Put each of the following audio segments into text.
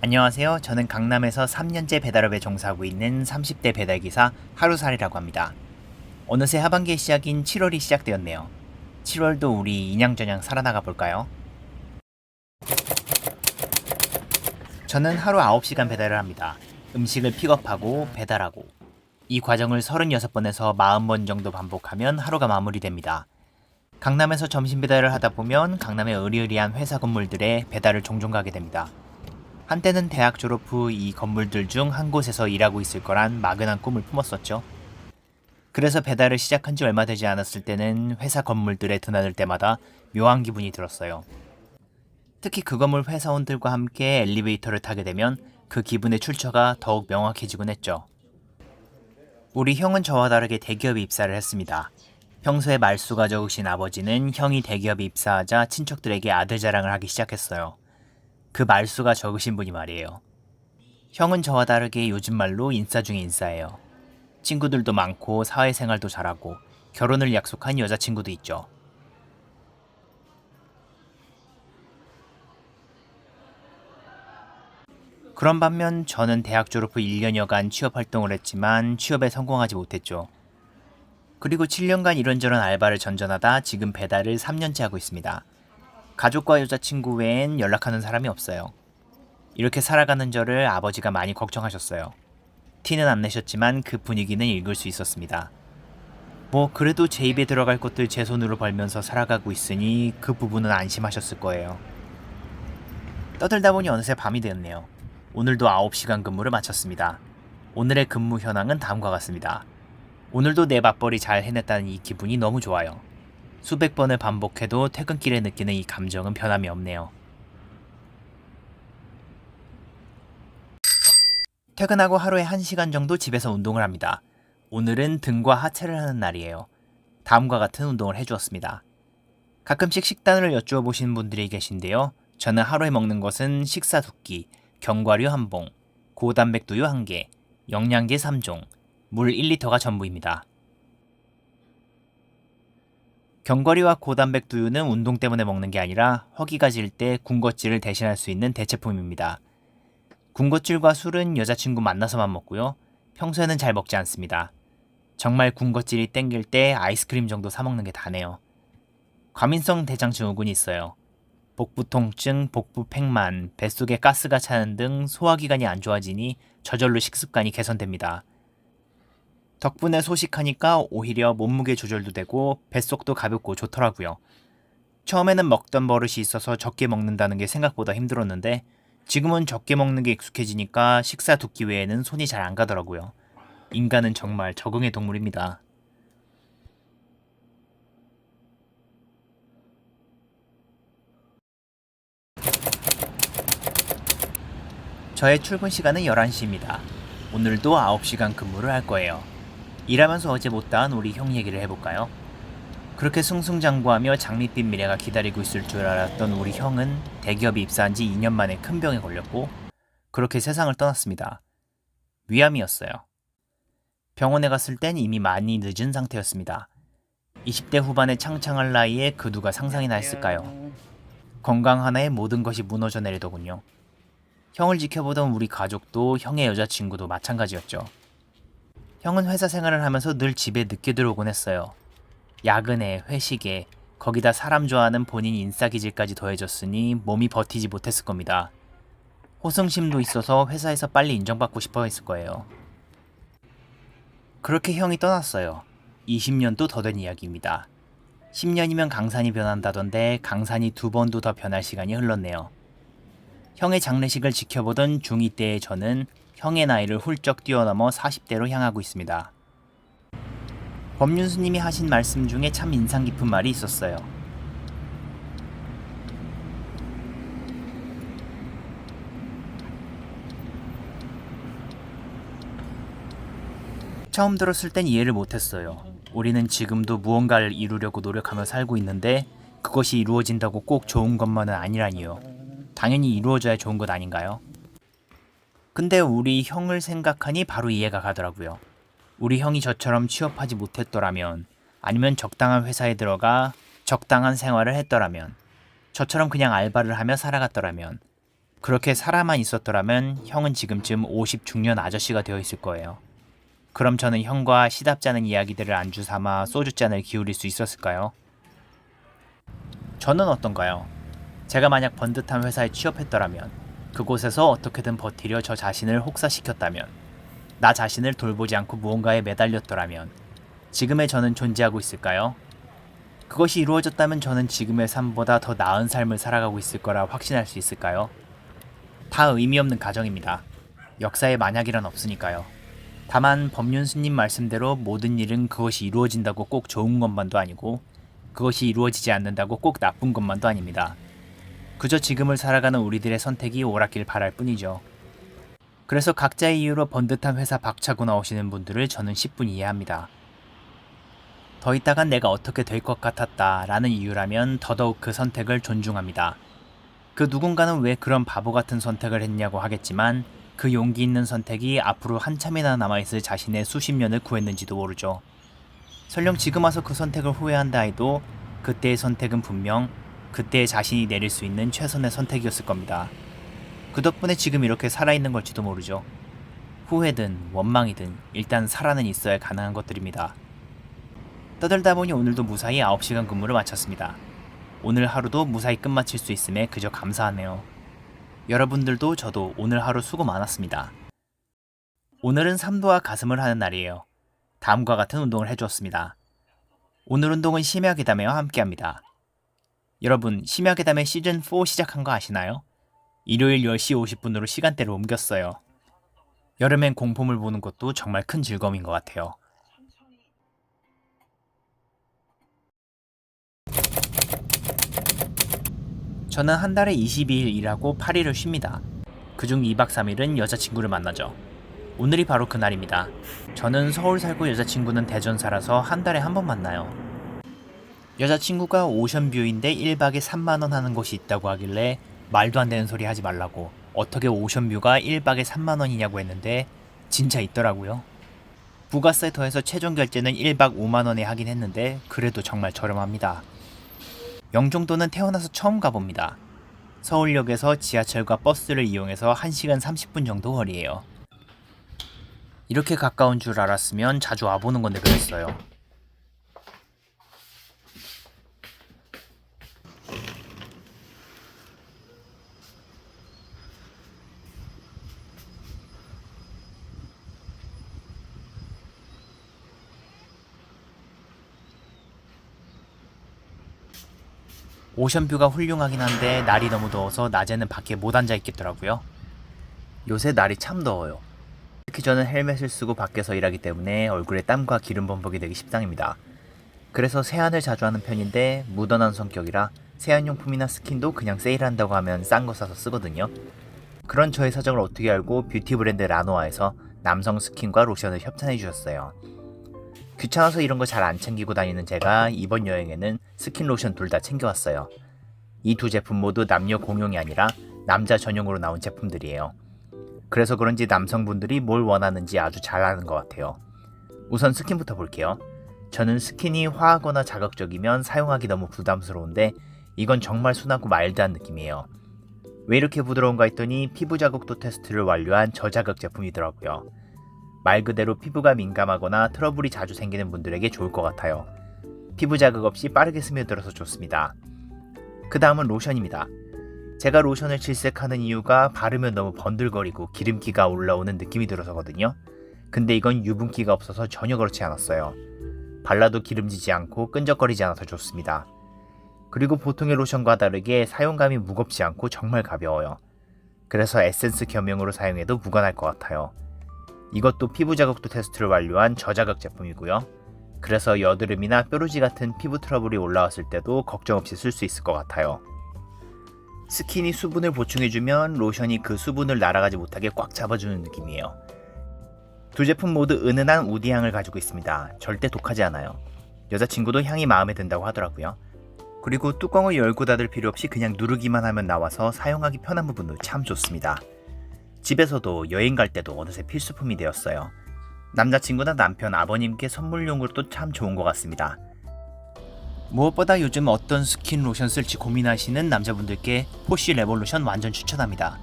안녕하세요. 저는 강남에서 3년째 배달업에 종사하고 있는 30대 배달기사 하루살이라고 합니다. 어느새 하반기의 시작인 7월이 시작되었네요. 7월도 우리 인양저냥 살아나가 볼까요? 저는 하루 9시간 배달을 합니다. 음식을 픽업하고 배달하고 이 과정을 36번에서 40번 정도 반복하면 하루가 마무리됩니다. 강남에서 점심 배달을 하다 보면 강남의 으리으리한 회사 건물들에 배달을 종종 가게 됩니다. 한때는 대학 졸업 후 이 건물들 중 한 곳에서 일하고 있을 거란 막연한 꿈을 품었었죠. 그래서 배달을 시작한 지 얼마 되지 않았을 때는 회사 건물들에 드나들 때마다 묘한 기분이 들었어요. 특히 그 건물 회사원들과 함께 엘리베이터를 타게 되면 그 기분의 출처가 더욱 명확해지곤 했죠. 우리 형은 저와 다르게 대기업에 입사를 했습니다. 평소에 말수가 적으신 아버지는 형이 대기업에 입사하자 친척들에게 아들 자랑을 하기 시작했어요. 그 말수가 적으신 분이 말이에요. 형은 저와 다르게 요즘 말로 인싸 중에 인싸예요. 친구들도 많고 사회생활도 잘하고 결혼을 약속한 여자친구도 있죠. 그런 반면 저는 대학 졸업 후 1년여간 취업 활동을 했지만 취업에 성공하지 못했죠. 그리고 7년간 이런저런 알바를 전전하다 지금 배달을 3년째 하고 있습니다. 가족과 여자친구 외엔 연락하는 사람이 없어요. 이렇게 살아가는 저를 아버지가 많이 걱정하셨어요. 티는 안 내셨지만 그 분위기는 읽을 수 있었습니다. 뭐 그래도 제 입에 들어갈 것들 제 손으로 벌면서 살아가고 있으니 그 부분은 안심하셨을 거예요. 떠들다 보니 어느새 밤이 되었네요. 오늘도 9시간 근무를 마쳤습니다. 오늘의 근무 현황은 다음과 같습니다. 오늘도 내 맞벌이 잘 해냈다는 이 기분이 너무 좋아요. 수백 번을 반복해도 퇴근길에 느끼는 이 감정은 변함이 없네요. 퇴근하고 하루에 1시간 정도 집에서 운동을 합니다. 오늘은 등과 하체를 하는 날이에요. 다음과 같은 운동을 해주었습니다. 가끔씩 식단을 여쭈어 보시는 분들이 계신데요. 저는 하루에 먹는 것은 식사 2끼, 견과류 1봉, 고단백 두유 1개, 영양제 3종, 물 1리터가 전부입니다. 견과류와 고단백 두유는 운동 때문에 먹는 게 아니라 허기가 질 때 군것질을 대신할 수 있는 대체품입니다. 군것질과 술은 여자친구 만나서만 먹고요. 평소에는 잘 먹지 않습니다. 정말 군것질이 땡길 때 아이스크림 정도 사 먹는 게 다네요. 과민성 대장 증후군이 있어요. 복부 통증, 복부 팽만, 뱃속에 가스가 차는 등 소화기관이 안 좋아지니 저절로 식습관이 개선됩니다. 덕분에 소식하니까 오히려 몸무게 조절도 되고 뱃속도 가볍고 좋더라고요. 처음에는 먹던 버릇이 있어서 적게 먹는다는 게 생각보다 힘들었는데 지금은 적게 먹는 게 익숙해지니까 식사 2끼 외에는 손이 잘 안 가더라고요. 인간은 정말 적응의 동물입니다. 저의 출근 시간은 11시입니다. 오늘도 9시간 근무를 할 거예요. 일하면서 어제 못다한 우리 형 얘기를 해볼까요? 그렇게 승승장구하며 장밋빛 미래가 기다리고 있을 줄 알았던 우리 형은 대기업에 입사한 지 2년 만에 큰 병에 걸렸고 그렇게 세상을 떠났습니다. 위암이었어요. 병원에 갔을 땐 이미 많이 늦은 상태였습니다. 20대 후반의 창창할 나이에 그 누가 상상이나 했을까요? 건강 하나에 모든 것이 무너져 내리더군요. 형을 지켜보던 우리 가족도 형의 여자친구도 마찬가지였죠. 형은 회사 생활을 하면서 늘 집에 늦게 들어오곤 했어요. 야근에, 회식에, 거기다 사람 좋아하는 본인 인싸기질까지 더해졌으니 몸이 버티지 못했을 겁니다. 호승심도 있어서 회사에서 빨리 인정받고 싶어 했을 거예요. 그렇게 형이 떠났어요. 20년도 더 된 이야기입니다. 10년이면 강산이 변한다던데 강산이 2번도 더 변할 시간이 흘렀네요. 형의 장례식을 지켜보던 중2 때의 저는 형의 나이를 훌쩍 뛰어넘어 40대로 향하고 있습니다. 법륜스님이 하신 말씀 중에 참 인상 깊은 말이 있었어요. 처음 들었을 땐 이해를 못했어요. 우리는 지금도 무언가를 이루려고 노력하며 살고 있는데 그것이 이루어진다고 꼭 좋은 것만은 아니라니요. 당연히 이루어져야 좋은 것 아닌가요? 근데 우리 형을 생각하니 바로 이해가 가더라고요. 우리 형이 저처럼 취업하지 못했더라면, 아니면 적당한 회사에 들어가 적당한 생활을 했더라면, 저처럼 그냥 알바를 하며 살아갔더라면, 그렇게 살아만 있었더라면 형은 지금쯤 50 중년 아저씨가 되어 있을 거예요. 그럼 저는 형과 시답잖은 이야기들을 안주 삼아 소주잔을 기울일 수 있었을까요? 저는 어떤가요? 제가 만약 번듯한 회사에 취업했더라면, 그곳에서 어떻게든 버티려 저 자신을 혹사시켰다면, 나 자신을 돌보지 않고 무언가에 매달렸더라면 지금의 저는 존재하고 있을까요? 그것이 이루어졌다면 저는 지금의 삶보다 더 나은 삶을 살아가고 있을 거라 확신할 수 있을까요? 다 의미 없는 가정입니다. 역사에 만약이란 없으니까요. 다만 법륜스님 말씀대로 모든 일은 그것이 이루어진다고 꼭 좋은 것만도 아니고 그것이 이루어지지 않는다고 꼭 나쁜 것만도 아닙니다. 그저 지금을 살아가는 우리들의 선택이 옳았길 바랄 뿐이죠. 그래서 각자의 이유로 번듯한 회사 박차고 나오시는 분들을 저는 10분 이해합니다. 더 있다간 내가 어떻게 될 것 같았다 라는 이유라면 더더욱 그 선택을 존중합니다. 그 누군가는 왜 그런 바보 같은 선택을 했냐고 하겠지만 그 용기 있는 선택이 앞으로 한참이나 남아있을 자신의 수십 년을 구했는지도 모르죠. 설령 지금 와서 그 선택을 후회한다 해도 그때의 선택은 분명 그때의 자신이 내릴 수 있는 최선의 선택이었을 겁니다. 그 덕분에 지금 이렇게 살아있는 걸지도 모르죠. 후회든 원망이든 일단 살아는 있어야 가능한 것들입니다. 떠들다 보니 오늘도 무사히 9시간 근무를 마쳤습니다. 오늘 하루도 무사히 끝마칠 수 있음에 그저 감사하네요. 여러분들도 저도 오늘 하루 수고 많았습니다. 오늘은 삼도와 가슴을 하는 날이에요. 다음과 같은 운동을 해주었습니다. 오늘 운동은 심야괴담회와 함께합니다. 여러분, 심야괴담회 시즌4 시작한 거 아시나요? 일요일 10시 50분으로 시간대를 옮겼어요. 여름엔 공포물 보는 것도 정말 큰 즐거움인 것 같아요. 저는 한 달에 22일 일하고 8일을 쉽니다. 그중 2박 3일은 여자친구를 만나죠. 오늘이 바로 그날입니다. 저는 서울 살고 여자친구는 대전 살아서 한 달에 한 번 만나요. 여자친구가 오션뷰인데 1박에 3만원 하는 곳이 있다고 하길래 말도 안 되는 소리 하지 말라고 어떻게 오션뷰가 1박에 3만원이냐고 했는데 진짜 있더라고요. 부가세 더해서 최종 결제는 1박 5만원에 하긴 했는데 그래도 정말 저렴합니다. 영종도는 태어나서 처음 가봅니다. 서울역에서 지하철과 버스를 이용해서 1시간 30분 정도 거리예요. 이렇게 가까운 줄 알았으면 자주 와보는 건데 그랬어요. 오션뷰가 훌륭하긴 한데 날이 너무 더워서 낮에는 밖에 못 앉아 있겠더라고요. 요새 날이 참 더워요. 특히 저는 헬멧을 쓰고 밖에서 일하기 때문에 얼굴에 땀과 기름 범벅이 되기 십상입니다. 그래서 세안을 자주 하는 편인데 무던한 성격이라 세안용품이나 스킨도 그냥 세일한다고 하면 싼 거 사서 쓰거든요. 그런 저의 사정을 어떻게 알고 뷰티 브랜드 라노아에서 남성 스킨과 로션을 협찬해 주셨어요. 귀찮아서 이런 거 잘 안 챙기고 다니는 제가 이번 여행에는 스킨 로션 둘 다 챙겨왔어요. 이 두 제품 모두 남녀 공용이 아니라 남자 전용으로 나온 제품들이에요. 그래서 그런지 남성분들이 뭘 원하는지 아주 잘 아는 것 같아요. 우선 스킨부터 볼게요. 저는 스킨이 화하거나 자극적이면 사용하기 너무 부담스러운데 이건 정말 순하고 마일드한 느낌이에요. 왜 이렇게 부드러운가 했더니 피부 자극도 테스트를 완료한 저자극 제품이더라고요. 말 그대로 피부가 민감하거나 트러블이 자주 생기는 분들에게 좋을 것 같아요. 피부 자극 없이 빠르게 스며들어서 좋습니다. 그 다음은 로션입니다. 제가 로션을 질색하는 이유가 바르면 너무 번들거리고 기름기가 올라오는 느낌이 들어서거든요. 근데 이건 유분기가 없어서 전혀 그렇지 않았어요. 발라도 기름지지 않고 끈적거리지 않아서 좋습니다. 그리고 보통의 로션과 다르게 사용감이 무겁지 않고 정말 가벼워요. 그래서 에센스 겸용으로 사용해도 무관할 것 같아요. 이것도 피부 자극도 테스트를 완료한 저자극 제품이고요. 그래서 여드름이나 뾰루지 같은 피부 트러블이 올라왔을 때도 걱정 없이 쓸 수 있을 것 같아요. 스킨이 수분을 보충해주면 로션이 그 수분을 날아가지 못하게 꽉 잡아주는 느낌이에요. 두 제품 모두 은은한 우디 향을 가지고 있습니다. 절대 독하지 않아요. 여자친구도 향이 마음에 든다고 하더라고요. 그리고 뚜껑을 열고 닫을 필요 없이 그냥 누르기만 하면 나와서 사용하기 편한 부분도 참 좋습니다. 집에서도 여행 갈 때도 어느새 필수품이 되었어요. 남자친구나 남편, 아버님께 선물용으로도 참 좋은 것 같습니다. 무엇보다 요즘 어떤 스킨 로션 쓸지 고민하시는 남자분들께 포쉬 레볼루션 완전 추천합니다.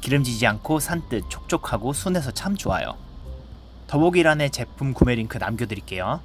기름지지 않고 산뜻 촉촉하고 순해서 참 좋아요. 더보기란에 제품 구매 링크 남겨드릴게요.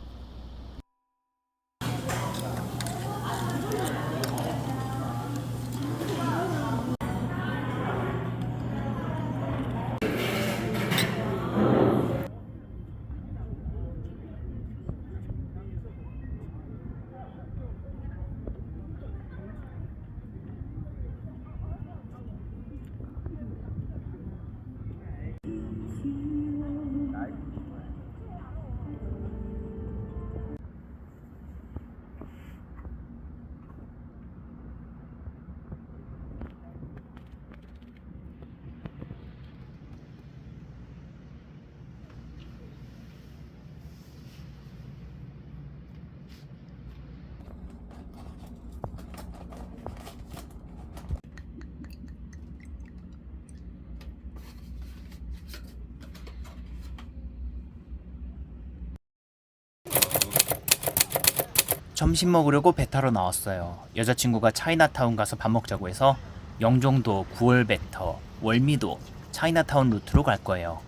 점심 먹으려고 배 타러 나왔어요. 여자친구가 차이나타운 가서 밥 먹자고 해서 영종도, 구월베터, 월미도, 차이나타운 루트로 갈 거예요.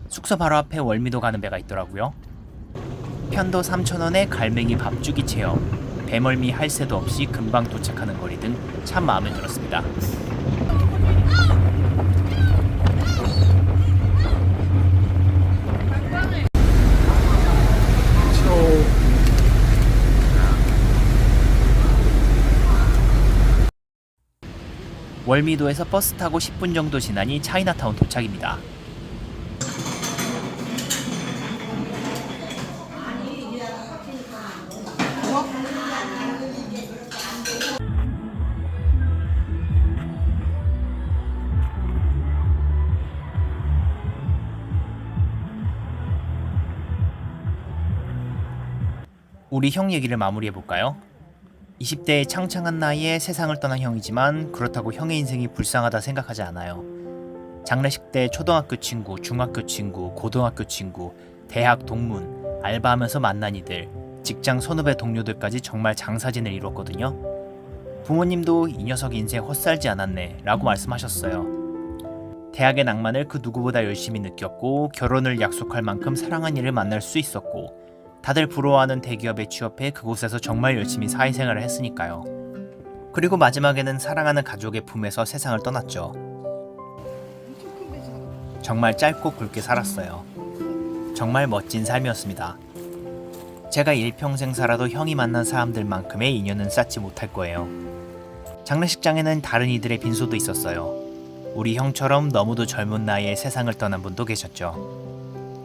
숙소 바로 앞에 월미도 가는 배가 있더라고요. 편도 3,000원에 갈매기 밥주기 체험, 배멀미 할 새도 없이 금방 도착하는 거리 등 참 마음에 들었습니다. 월미도에서 버스 타고 10분 정도 지나니 차이나타운 도착입니다. 우리 형 얘기를 마무리해볼까요? 20대의 창창한 나이에 세상을 떠난 형이지만 그렇다고 형의 인생이 불쌍하다 생각하지 않아요. 장례식 때 초등학교 친구, 중학교 친구, 고등학교 친구, 대학 동문, 알바하면서 만난 이들, 직장 선후배 동료들까지 정말 장사진을 이뤘거든요. 부모님도 이 녀석 인생 헛살지 않았네 라고 말씀하셨어요. 대학의 낭만을 그 누구보다 열심히 느꼈고 결혼을 약속할 만큼 사랑한 이를 만날 수 있었고 다들 부러워하는 대기업에 취업해 그곳에서 정말 열심히 사회생활을 했으니까요. 그리고 마지막에는 사랑하는 가족의 품에서 세상을 떠났죠. 정말 짧고 굵게 살았어요. 정말 멋진 삶이었습니다. 제가 일평생 살아도 형이 만난 사람들만큼의 인연은 쌓지 못할 거예요. 장례식장에는 다른 이들의 빈소도 있었어요. 우리 형처럼 너무도 젊은 나이에 세상을 떠난 분도 계셨죠.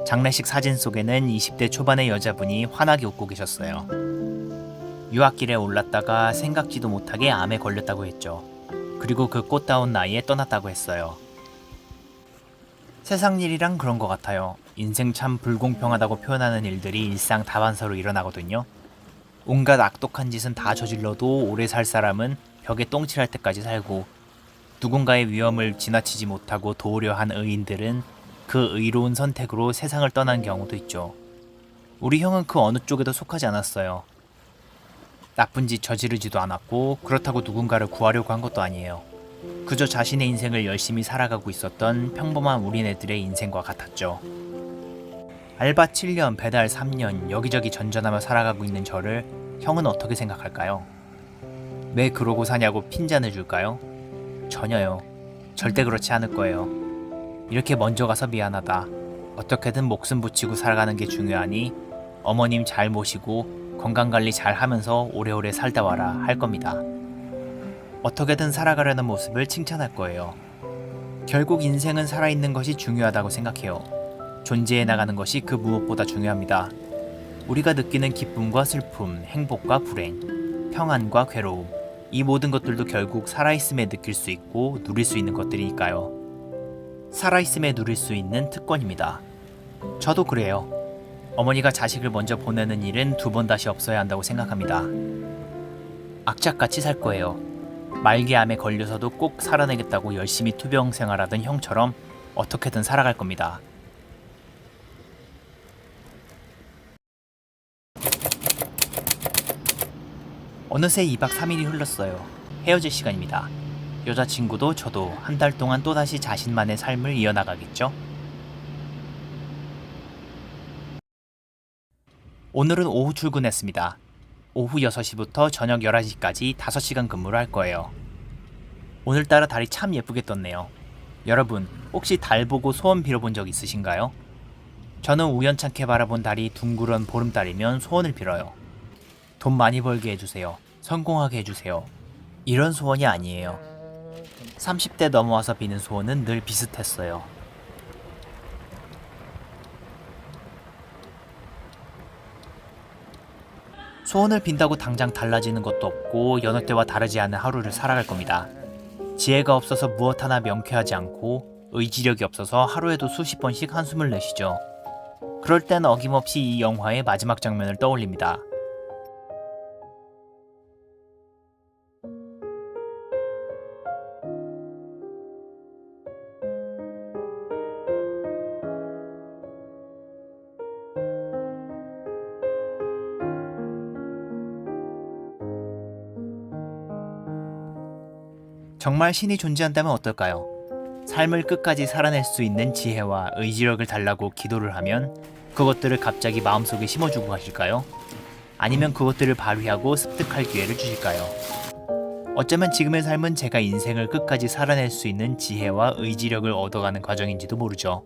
장례식 사진 속에는 20대 초반의 여자분이 환하게 웃고 계셨어요. 유학길에 올랐다가 생각지도 못하게 암에 걸렸다고 했죠. 그리고 그 꽃다운 나이에 떠났다고 했어요. 세상 일이란 그런 것 같아요. 인생 참 불공평하다고 표현하는 일들이 일상 다반사로 일어나거든요. 온갖 악독한 짓은 다 저질러도 오래 살 사람은 벽에 똥칠할 때까지 살고 누군가의 위험을 지나치지 못하고 도우려 한 의인들은 그 의로운 선택으로 세상을 떠난 경우도 있죠. 우리 형은 그 어느 쪽에도 속하지 않았어요. 나쁜 짓 저지르지도 않았고 그렇다고 누군가를 구하려고 한 것도 아니에요. 그저 자신의 인생을 열심히 살아가고 있었던 평범한 우리네들의 인생과 같았죠. 알바 7년, 배달 3년, 여기저기 전전하며 살아가고 있는 저를 형은 어떻게 생각할까요? 왜 그러고 사냐고 핀잔을 줄까요? 전혀요. 절대 그렇지 않을 거예요. 이렇게 먼저 가서 미안하다. 어떻게든 목숨 붙이고 살아가는 게 중요하니 어머님 잘 모시고 건강관리 잘 하면서 오래오래 살다 와라 할 겁니다. 어떻게든 살아가려는 모습을 칭찬할 거예요. 결국 인생은 살아있는 것이 중요하다고 생각해요. 존재해 나가는 것이 그 무엇보다 중요합니다. 우리가 느끼는 기쁨과 슬픔, 행복과 불행, 평안과 괴로움, 이 모든 것들도 결국 살아있음에 느낄 수 있고 누릴 수 있는 것들이니까요. 살아있음에 누릴 수 있는 특권입니다. 저도 그래요. 어머니가 자식을 먼저 보내는 일은 두 번 다시 없어야 한다고 생각합니다. 악착같이 살 거예요. 말기암에 걸려서도 꼭 살아내겠다고 열심히 투병 생활하던 형처럼 어떻게든 살아갈 겁니다. 어느새 2박 3일이 흘렀어요. 헤어질 시간입니다. 여자친구도 저도 한 달 동안 또다시 자신만의 삶을 이어나가겠죠? 오늘은 오후 출근했습니다. 오후 6시부터 저녁 11시까지 5시간 근무를 할 거예요. 오늘따라 달이 참 예쁘게 떴네요. 여러분, 혹시 달 보고 소원 빌어본 적 있으신가요? 저는 우연찮게 바라본 달이 둥그런 보름달이면 소원을 빌어요. 돈 많이 벌게 해주세요. 성공하게 해주세요. 이런 소원이 아니에요. 30대 넘어와서 비는 소원은 늘 비슷했어요. 소원을 빈다고 당장 달라지는 것도 없고 여느 때와 다르지 않은 하루를 살아갈 겁니다. 지혜가 없어서 무엇 하나 명쾌하지 않고 의지력이 없어서 하루에도 수십 번씩 한숨을 내쉬죠. 그럴 땐 어김없이 이 영화의 마지막 장면을 떠올립니다. 정말 신이 존재한다면 어떨까요? 삶을 끝까지 살아낼 수 있는 지혜와 의지력을 달라고 기도를 하면 그것들을 갑자기 마음속에 심어주고 가실까요? 아니면 그것들을 발휘하고 습득할 기회를 주실까요? 어쩌면 지금의 삶은 제가 인생을 끝까지 살아낼 수 있는 지혜와 의지력을 얻어가는 과정인지도 모르죠.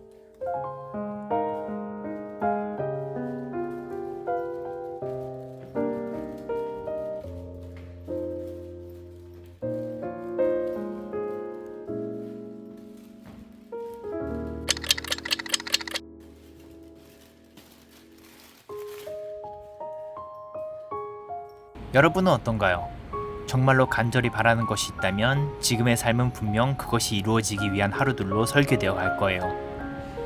여러분은 어떤가요? 정말로 간절히 바라는 것이 있다면 지금의 삶은 분명 그것이 이루어지기 위한 하루들로 설계되어 갈 거예요.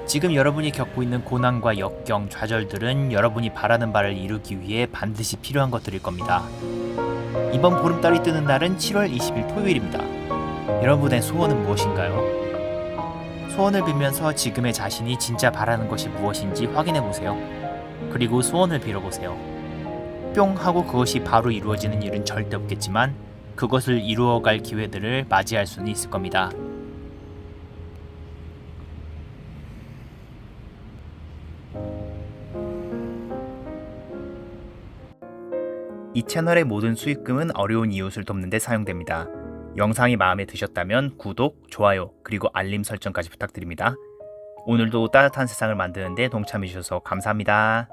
지금 여러분이 겪고 있는 고난과 역경, 좌절들은 여러분이 바라는 바를 이루기 위해 반드시 필요한 것들일 겁니다. 이번 보름달이 뜨는 날은 7월 20일 토요일입니다. 여러분의 소원은 무엇인가요? 소원을 빌면서 지금의 자신이 진짜 바라는 것이 무엇인지 확인해 보세요. 그리고 소원을 빌어보세요. 뿅 하고 그것이 바로 이루어지는 일은 절대 없겠지만 그것을 이루어갈 기회들을 맞이할 수는 있을 겁니다. 이 채널의 모든 수익금은 어려운 이웃을 돕는 데 사용됩니다. 영상이 마음에 드셨다면 구독, 좋아요, 그리고 알림 설정까지 부탁드립니다. 오늘도 따뜻한 세상을 만드는 데 동참해 주셔서 감사합니다.